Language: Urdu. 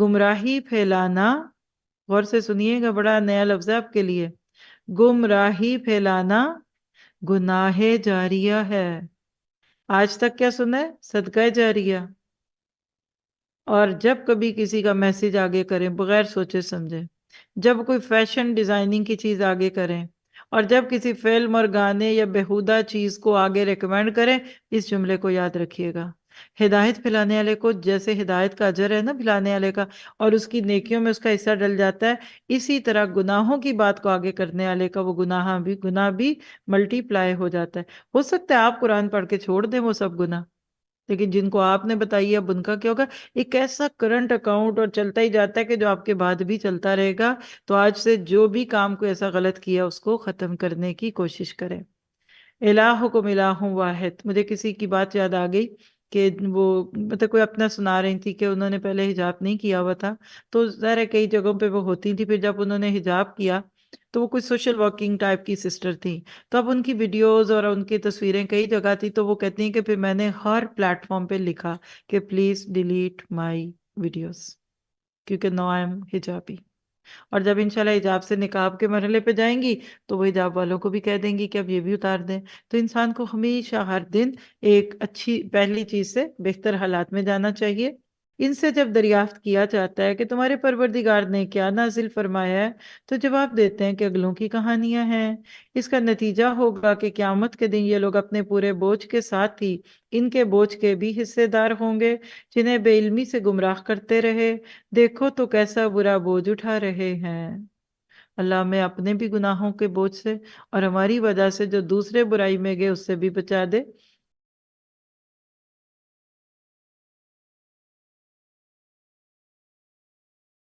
گمراہی پھیلانا، غور سے سنیے گا، بڑا نیا لفظ ہے آپ کے لیے. گمراہی پھیلانا گناہ جاریہ ہے. آج تک کیا سنا ہے؟ صدقہ جاریہ. اور جب کبھی کسی کا میسج آگے کریں بغیر سوچے سمجھے، جب کوئی فیشن ڈیزائننگ کی چیز آگے کریں، اور جب کسی فلم اور گانے یا بیہودہ چیز کو آگے ریکمینڈ کریں، اس جملے کو یاد رکھیے گا. ہدایت پھیلانے والے کو جیسے ہدایت کا اجر ہے نا پھیلانے والے کا، اور اس کی نیکیوں میں اس کا حصہ ڈل جاتا ہے، اسی طرح گناہوں کی بات کو آگے کرنے والے کا وہ گناہ بھی ملٹی پلائی ہو جاتا ہے. ہو سکتا ہے آپ قرآن پڑھ کے چھوڑ دیں وہ سب گناہ، لیکن جن کو آپ نے بتائی اب ان کا کیا ہوگا؟ ایک ایسا کرنٹ اکاؤنٹ اور چلتا ہی جاتا ہے کہ جو آپ کے بعد بھی چلتا رہے گا. تو آج سے جو بھی کام کو ایسا غلط کیا اس کو ختم کرنے کی کوشش کریں. الہکم الہ واحد. مجھے کسی کی بات یاد آ گئی کہ وہ مطلب کوئی اپنا سنا رہی تھی کہ انہوں نے پہلے حجاب نہیں کیا ہوا تھا، تو ظاہر ہے کئی جگہوں پہ وہ ہوتی تھی، پھر جب انہوں نے حجاب کیا تو وہ کوئی سوشل ورکنگ ٹائپ کی سسٹر تھی. تو اب ان کی ویڈیوز اور ان کی تصویریں کئی جگہ تھی، تو وہ کہتی ہیں کہ پھر میں نے ہر پلیٹ فارم پہ لکھا کہ پلیز ڈیلیٹ مائی ویڈیوز، کیونکہ نو آئی ایم حجابی. اور جب انشاءاللہ حجاب سے نقاب کے مرحلے پہ جائیں گی تو وہ حجاب والوں کو بھی کہہ دیں گی کہ اب یہ بھی اتار دیں. تو انسان کو ہمیشہ ہر دن ایک اچھی پہلی چیز سے بہتر حالات میں جانا چاہیے. ان سے جب دریافت کیا جاتا ہے کہ تمہارے پروردگار نے کیا نازل فرمایا ہے، تو جواب دیتے ہیں کہ اگلوں کی کہانیاں ہیں. اس کا نتیجہ ہوگا کہ قیامت کے دن یہ لوگ اپنے پورے بوجھ کے ساتھ ہی ان کے بوجھ کے بھی حصے دار ہوں گے جنہیں بے علمی سے گمراہ کرتے رہے. دیکھو تو کیسا برا بوجھ اٹھا رہے ہیں. اللہ ہمیں اپنے بھی گناہوں کے بوجھ سے اور ہماری وجہ سے جو دوسرے برائی میں گئے اس سے بھی بچا دے.